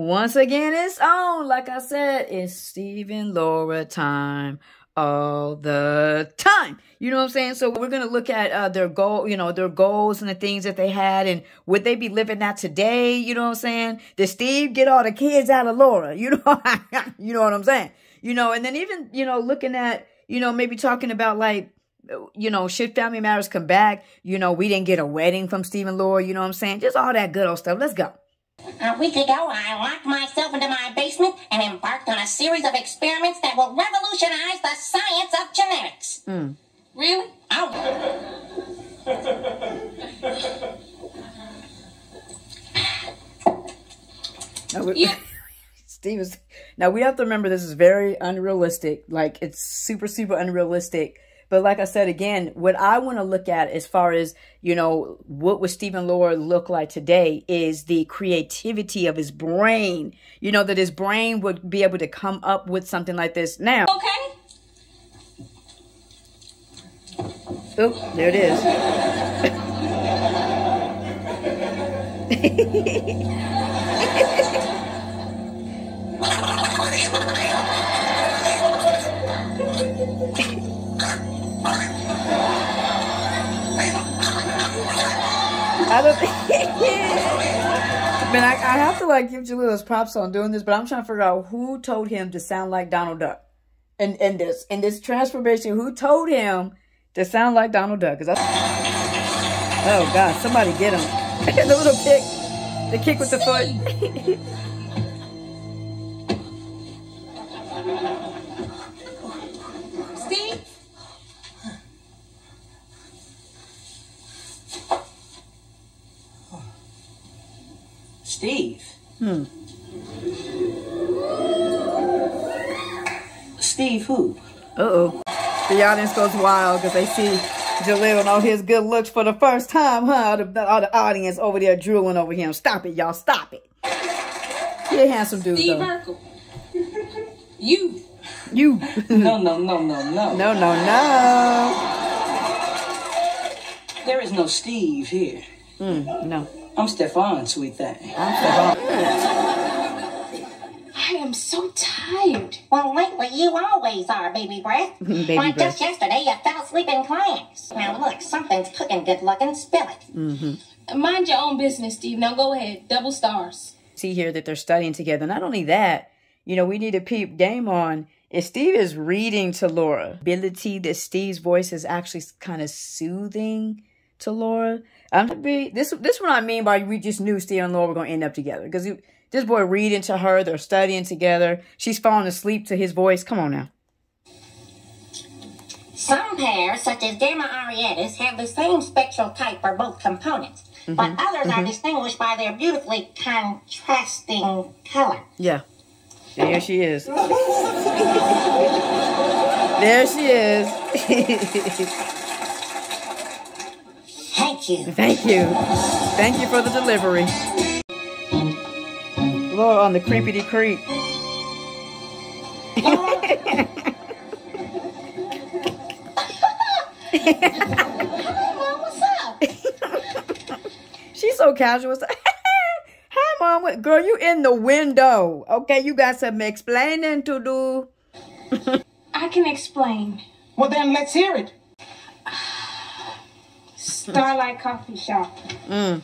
Once again, it's on. Like I said, it's Steve and Laura time all the time. You know what I'm saying? So we're going to look at their goals and the things that they had, and would they be living that today? You know what I'm saying? Did Steve get all the kids out of Laura? You know, you know what I'm saying? You know, and then even, looking at, maybe talking about like, should Family Matters come back? We didn't get a wedding from Steve and Laura. You know what I'm saying? Just all that good old stuff. Let's go. A week ago, I locked myself into my basement and embarked on a series of experiments that will revolutionize the science of genetics. Really? Oh. Now we have to remember this is very unrealistic. Like, it's super, super unrealistic. But like I said, again, what I want to look at as far as, what would Steve and Laura look like today is the creativity of his brain. That his brain would be able to come up with something like this now. Okay. Oh, there it is. Man, I have to like give Jalil's props on doing this, but I'm trying to figure out who told him to sound like Donald Duck. In this transformation, who told him to sound like Donald Duck? Oh God, somebody get him. The little kick, the kick with the foot. Steve? Steve? Steve who? Uh-oh. The audience goes wild because they see Jalil and all his good looks for the first time, huh? All the audience over there drooling over him. Stop it, y'all. Stop it. You're a handsome dude, Steve though. Urkel. You. No. No. There is no Steve here. No. I'm Stefan, sweet thing. I'm Stefan. I am so tired. Well, lately you always are, baby breath. Baby Like breath. just yesterday, you fell asleep in class. Now look, something's cooking good looking. Spill it. Mind your own business, Steve. Now go ahead. Double stars. See here that they're studying together. Not only that, we need to peep game on. If Steve is reading to Laura, ability that Steve's voice is actually kind of soothing to Laura. This what I mean by we just knew Steve and Laura were going to end up together. Because this boy reading to her, they're studying together. She's falling asleep to his voice. Come on now. Some pairs, such as Gamma Arietis, have the same spectral type for both components. But others are distinguished by their beautifully contrasting color. Yeah. There she is. There she is. Thank you. Thank you. Thank you for the delivery. Laura on the creepity creep. What's up? She's so casual. Hi, Mom. Girl, you in the window. Okay, you got some explaining to do. I can explain. Well, then let's hear it. Starlight Coffee Shop. I'm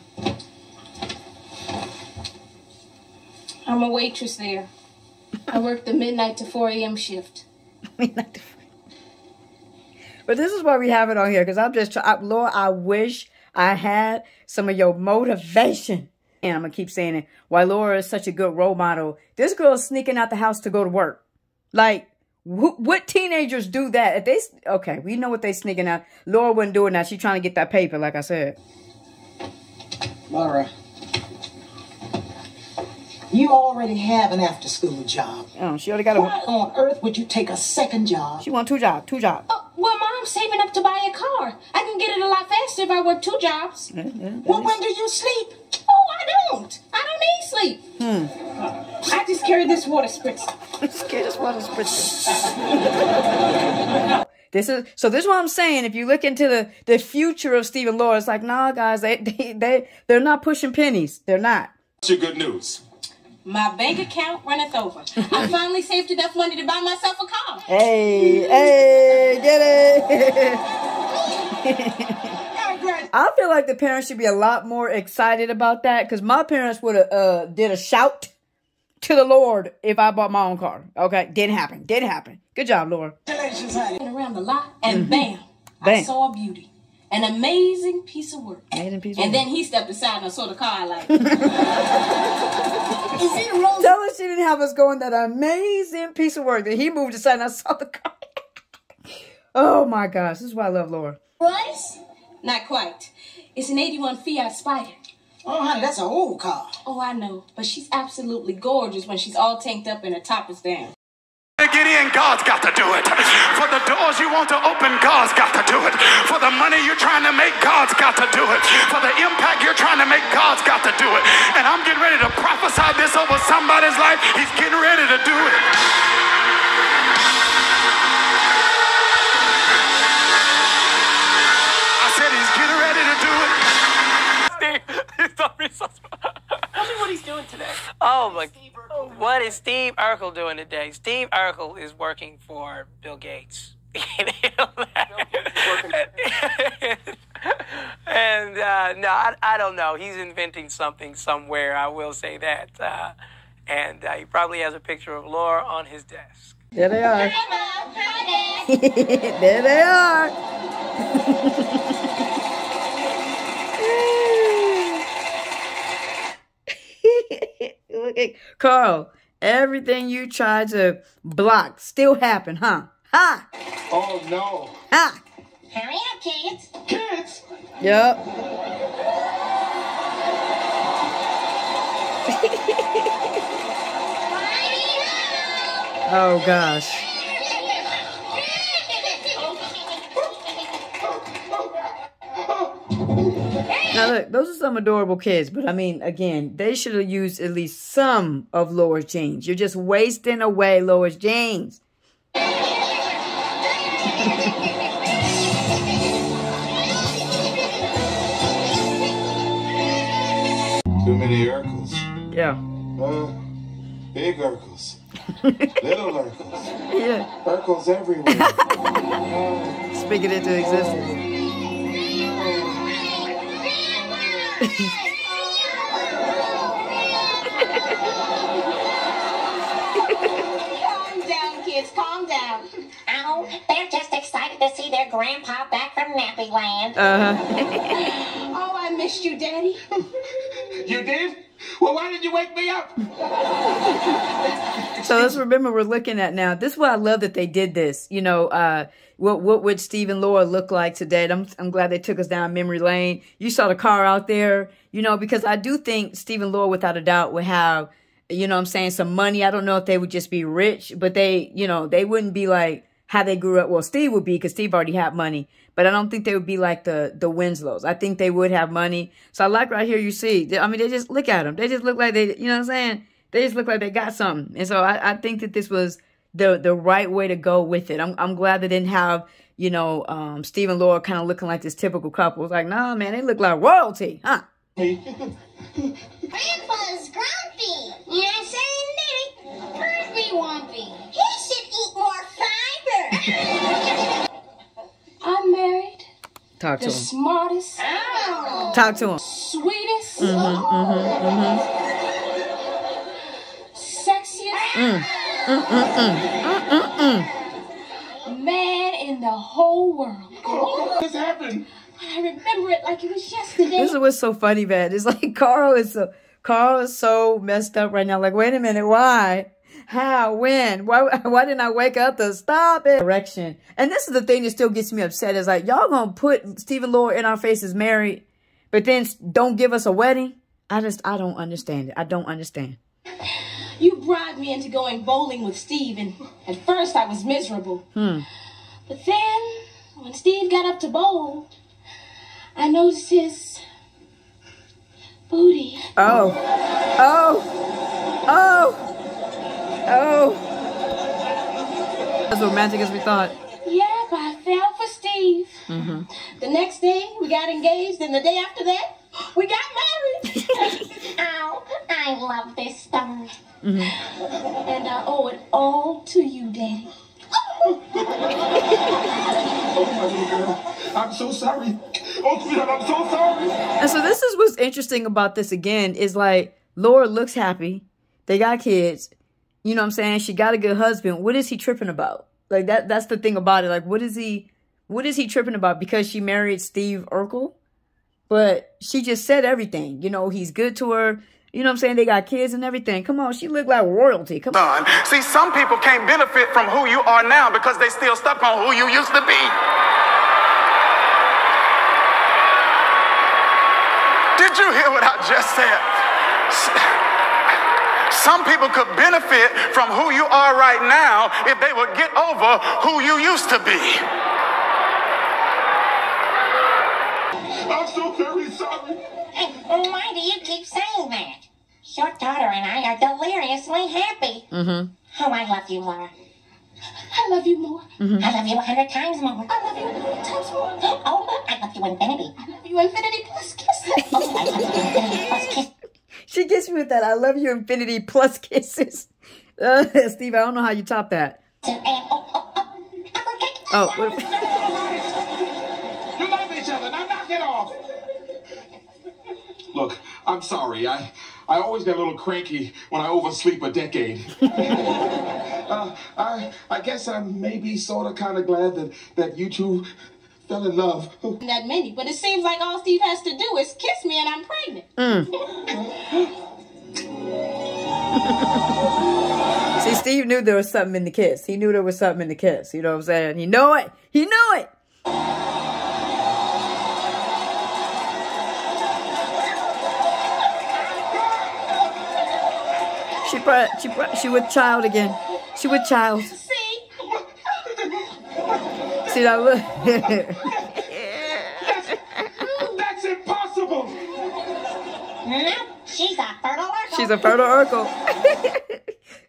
a waitress there. I work the midnight to 4 a.m. shift. But this is why we have it on here, because I'm just trying. Lord, I wish I had some of your motivation. And I'm going to keep saying it. Why Laura is such a good role model. This girl is sneaking out the house to go to work. Like, what teenagers do that? Okay, we know what they sneaking out. Laura wouldn't do it now. She's trying to get that paper, like I said. Laura, you already have an after-school job. Oh, she already got a... Why on earth would you take a second job? She want two jobs. Well, Mom's saving up to buy a car. I can get it a lot faster if I work 2 jobs. Well, when do you sleep? Oh, I don't need sleep. I just carry this water spritzer. This is what I'm saying. If you look into the future of Steve and Laura, it's like, nah, guys, they're not pushing pennies. They're not. What's your good news? My bank account runneth over. I finally saved enough money to buy myself a car. Hey, get it? I feel like the parents should be a lot more excited about that, because my parents would have did a shout to the Lord if I bought my own car. Okay, didn't happen. Good job, Laura. Around the lot, and bam, I saw a beauty. An amazing piece of work. And then he stepped aside and I saw the car I liked. Tell her she didn't have us going that amazing piece of work. That he moved aside and I saw the car. Oh my gosh, this is why I love Laura. Price? Not quite. It's an 81 Fiat Spider. Oh, honey, that's an old car. Oh, I know. But she's absolutely gorgeous when she's all tanked up and her top is down. To get in, God's got to do it. For the doors you want to open, God's got to do it. For the money you're trying to make, God's got to do it. For the impact you're trying to make, God's got to do it. And I'm getting ready to prophesy this over somebody's life. He's getting ready to do it. I said he's getting ready to do it. Tell me what he's doing today. Oh my! What is Steve Urkel doing today? Steve Urkel is working for Bill Gates. And no, I don't know. He's inventing something somewhere. I will say that. And he probably has a picture of Laura on his desk. There they are. There they are. Look at Carl. Everything you tried to block still happened, huh? Ha! Oh, no. Ha! Hurry up, kids. Kids? Yep. Oh, gosh. Now, look, those are some adorable kids, but I mean, again, they should have used at least some of Laura's jeans. You're just wasting away Laura's jeans. Too many Urkels. Yeah. Big Urkels. Little Urkels. Yeah. Urkels everywhere. Speaking into existence. Calm down, kids. Calm down. Oh, they're just excited to see their grandpa back from Nappy Land. Oh, I missed you, Daddy. You did? Well, why did you wake me up? So let's remember we're looking at now. This is why I love that they did this. You know, what would Steve and Laura look like today? I'm glad they took us down memory lane. You saw the car out there, you know, because I do think Steve and Laura, without a doubt, would have, you know what I'm saying, some money. I don't know if they would just be rich, but they, you know, they wouldn't be like how they grew up. Well, Steve would be, because Steve already had money. But I don't think they would be like the Winslows. I think they would have money. So I like right here, you see, I mean, they just look at them. They just look like they, you know what I'm saying? They just look like they got something. And so I think that this was the right way to go with it. I'm glad they didn't have, you know, Steve and Laura kind of looking like this typical couple. It's like, nah, man, they look like royalty, huh? Grandpa's grumpy. Yes, indeed. Grumpy Wumpy. He should eat more fiber. I'm married. Talk to The him. smartest. Talk to him. Sweetest. Sexiest. Man in the whole world. What happened? I remember it like it was yesterday. This is what's so funny, man. It's like Carl is so messed up right now. Like, wait a minute, why? How? When? Why didn't I wake up to stop it? Direction. And this is the thing that still gets me upset. Is like, y'all gonna put Steve and Laura in our faces married, but then don't give us a wedding? I don't understand it. I don't understand. You bribed me into going bowling with Steve, and at first I was miserable. But then, when Steve got up to bowl, I noticed his booty. Oh. As romantic as we thought. Yep, I fell for Steve. The next day, we got engaged, and the day after that, we got married. Oh, I I love this story. And I owe it all to you, Daddy. I'm so sorry. Oh, sweetheart, I'm so sorry. And so this is what's interesting about this again is like Laura looks happy. They got kids. You know what I'm saying? She got a good husband. What is he tripping about? Like that's the thing about it. Like what is he tripping about? Because she married Steve Urkel? But she just said everything. You know, he's good to her. You know what I'm saying? They got kids and everything. Come on, she looked like royalty. Come on. See, some people can't benefit from who you are now because they still stuck on who you used to be. Did you hear what I just said? Some people could benefit from who you are right now if they would get over who you used to be. I'm so very sorry. Why do you keep saying that? Your daughter and I are deliriously happy. Oh, I love you, Laura. I love you more. I love you 100 times more. I love you 100 times more. Oh, I love you infinity. I love you infinity plus kisses. Oh, I love you infinity plus kiss. She gets me with that. I love you infinity plus kisses. Steve, I don't know how you top that. Oh, what if You love each other. Now knock it off. Look, I'm sorry. I always get a little cranky when I oversleep a decade. I guess I'm maybe sort of kind of glad that you two fell in love. That many, but it seems like all Steve has to do is kiss me and I'm pregnant. See, Steve knew there was something in the kiss. He knew there was something in the kiss. You know what I'm saying? He knew it. He knew it. She with child again. She with child. See that look? That's impossible. No, she's a fertile Urkel. She's a fertile Urkel.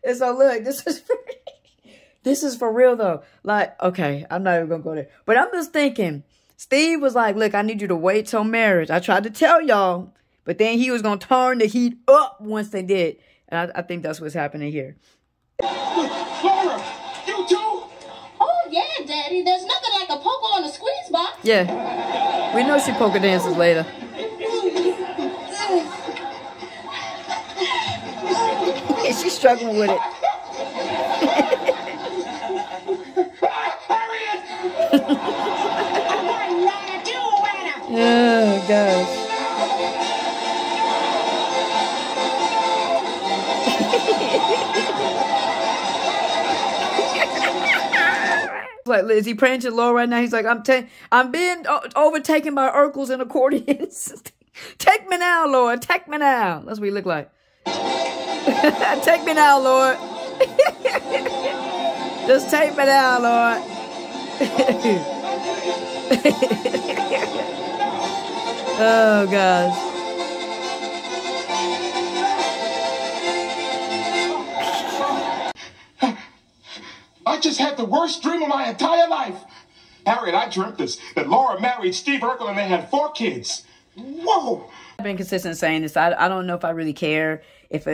And so look, this is for real though. Like, okay, I'm not even gonna go there. But I'm just thinking, Steve was like, look, I need you to wait till marriage. I tried to tell y'all, but then he was gonna turn the heat up once they did. And I think that's what's happening here. Laura, you too? Oh, yeah, Daddy. There's nothing like a poker on a squeeze box. Yeah. We know she poker dances later. She's struggling with it. Oh, gosh. Like, is he praying to the Lord right now? He's like, I'm being overtaken by Urkels and accordions. Take me now, Lord. Take me now. That's what he look like. Take me now, Lord. Just take me now, Lord. Oh, gosh. I just had the worst dream of my entire life. Harriet, I dreamt this, that Laura married Steve Urkel and they had 4 kids. Whoa! I've been consistent saying this. I don't know if I really care if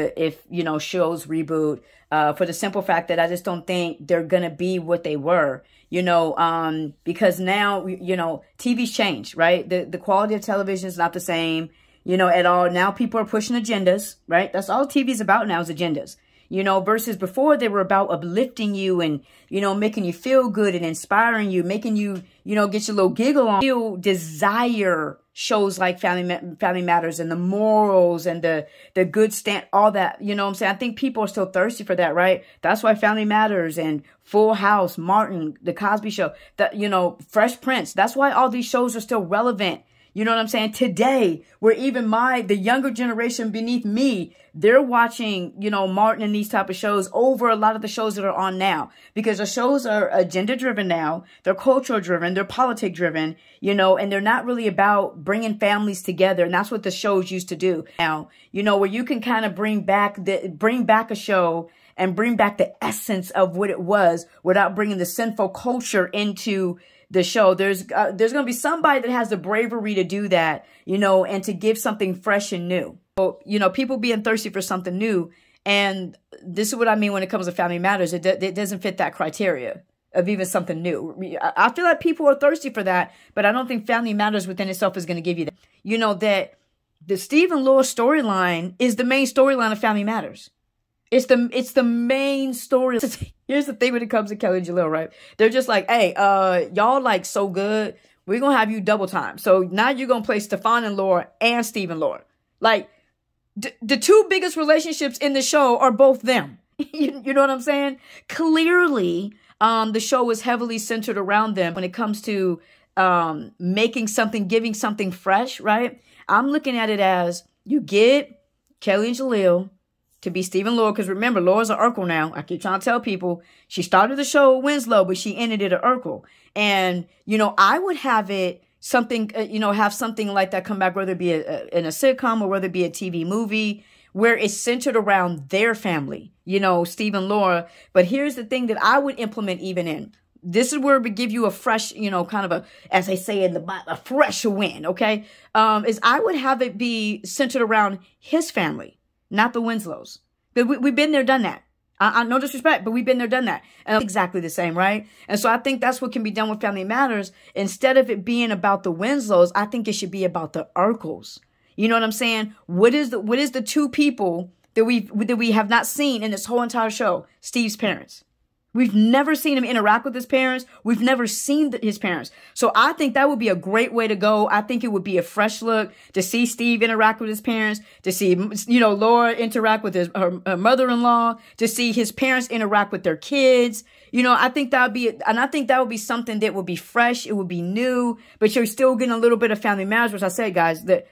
you know, shows reboot, for the simple fact that I just don't think they're going to be what they were, you know, because now, you know, TV's changed, right? The quality of television is not the same, you know, at all. Now people are pushing agendas, right? That's all TV's about now is agendas. You know, versus before they were about uplifting you and, you know, making you feel good and inspiring you, making you, you know, get your little giggle on. You desire shows like Family Matters and the morals and the good stand, all that, you know what I'm saying? I think people are still thirsty for that, right? That's why Family Matters and Full House, Martin, The Cosby Show, that, you know, Fresh Prince. That's why all these shows are still relevant. You know what I'm saying? Today, where even the younger generation beneath me, they're watching, you know, Martin and these type of shows over a lot of the shows that are on now. Because the shows are agenda driven now. They're cultural driven. They're politic driven, you know, and they're not really about bringing families together. And that's what the shows used to do. Now, you know, where you can kind of bring back a show and bring back the essence of what it was without bringing the sinful culture into the show. There's going to be somebody that has the bravery to do that, you know, and to give something fresh and new. You know, people being thirsty for something new. And this is what I mean when it comes to Family Matters. It doesn't fit that criteria of even something new. I feel like people are thirsty for that, but I don't think Family Matters within itself is going to give you that. You know, that the Steve and Laura storyline is the main storyline of Family Matters. It's the main story. Here's the thing when it comes to Kelly and Jaleel, right? They're just like, hey, y'all like so good. We're going to have you double time. So now you're going to play Stefan and Laura and Steve and Laura. Like, the two biggest relationships in the show are both them. You know what I'm saying? Clearly, the show is heavily centered around them when it comes to making something, giving something fresh, right? I'm looking at it as you get Kelly and Jaleel to be Steve and Laura, because remember, Laura's an Urkel now. I keep trying to tell people she started the show at Winslow, but she ended it at Urkel. And, you know, I would have it something, you know, have something like that come back, whether it be in a sitcom or whether it be a TV movie, where it's centered around their family, you know, Steve and Laura. But here's the thing that I would implement even in. This is where we give you a fresh, you know, kind of a, as they say in the Bible, a fresh wind, okay? Is I would have it be centered around his family, not the Winslows. But we've been there, done that. I no disrespect, but we've been there, done that. And exactly the same, right? And so I think that's what can be done with Family Matters. Instead of it being about the Winslows, I think it should be about the Urkels. You know what I'm saying? What is the two people that we have not seen in this whole entire show? Steve's parents. We've never seen him interact with his parents. We've never seen his parents. So I think that would be a great way to go. I think it would be a fresh look to see Steve interact with his parents, to see, you know, Laura interact with her mother-in-law, to see his parents interact with their kids. You know, I think that would be, and I think that would be something that would be fresh. It would be new, but you're still getting a little bit of Family Matters, which I said, guys, that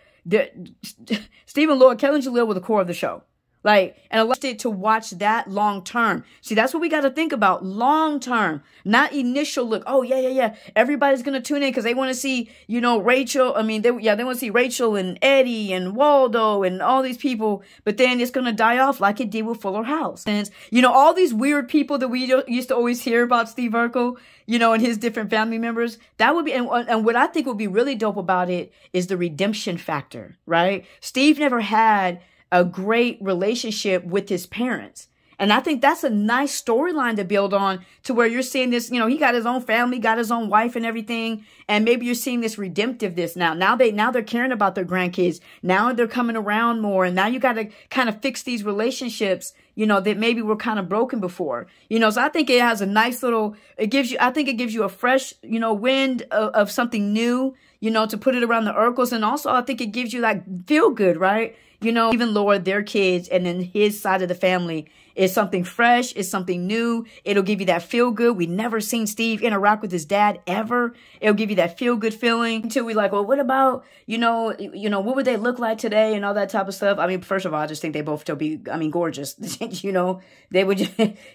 Steve and Laura, Kelly and Jaleel were the core of the show. Like, and I loved it to watch that long term. See, that's what we got to think about. Long term, not initial look. Oh, yeah. Everybody's going to tune in because they want to see, you know, Rachel. I mean, they want to see Rachel and Eddie and Waldo and all these people. But then it's going to die off like it did with Fuller House. And, you know, all these weird people that we used to always hear about Steve Urkel, you know, and his different family members. That would be, and what I think would be really dope about it is the redemption factor, right? Steve never had a great relationship with his parents. And I think that's a nice storyline to build on, to where you're seeing this, you know, he got his own family, got his own wife and everything. And maybe you're seeing this redemptiveness now. Now they're caring about their grandkids. Now they're coming around more. And now you got to kind of fix these relationships, you know, that maybe were kind of broken before, you know. So I think it has a nice little, I think it gives you a fresh, you know, wind of something new, you know, to put it around the Urkels. And also I think it gives you like feel good, right? You know, even Laura, their kids, and then his side of the family is something fresh, is something new. It'll give you that feel good. We never seen Steve interact with his dad ever. It'll give you that feel good feeling until we like, well, what about, you know, what would they look like today and all that type of stuff. I mean, first of all, I just think they both still be, I mean, gorgeous. You know, they would,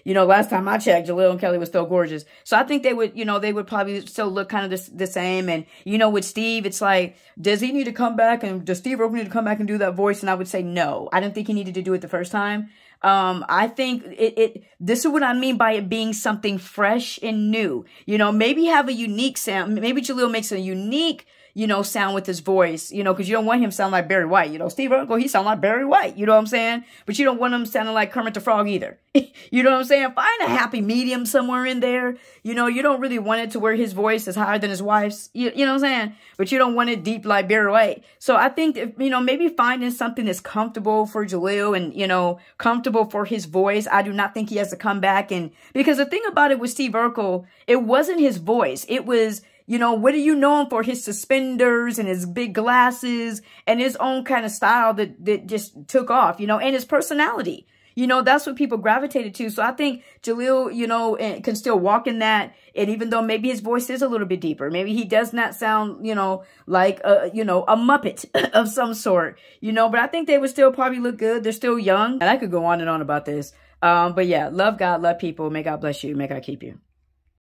you know, last time I checked, Jaleel and Kelly was still gorgeous. So I think they would, you know, they would probably still look kind of the same. And, you know, with Steve, it's like, does he need to come back, and does Steve Urkel need to come back and do that voice? And I would say no. I didn't think he needed to do it the first time. I think this is what I mean by it being something fresh and new. You know, maybe have a unique sound. Maybe Jaleel makes a unique, you know, sound with his voice, you know, because you don't want him sound like Barry White. You know, Steve Urkel, he sound like Barry White. You know what I'm saying? But you don't want him sounding like Kermit the Frog either. You know what I'm saying? Find a happy medium somewhere in there. You know, you don't really want it to where his voice is higher than his wife's. You know what I'm saying? But you don't want it deep like Barry White. So I think, you know, maybe finding something that's comfortable for Jaleel and, you know, comfortable for his voice. I do not think he has to come back. And because the thing about it with Steve Urkel, it wasn't his voice. It was, you know, what do you know him for? His suspenders and his big glasses and his own kind of style that just took off, you know, and his personality. You know, that's what people gravitated to. So I think Jaleel, you know, can still walk in that. And even though maybe his voice is a little bit deeper, maybe he does not sound, you know, like, you know, a Muppet of some sort, you know, but I think they would still probably look good. They're still young. And I could go on and on about this. But yeah, love God, love people. May God bless you. May God keep you.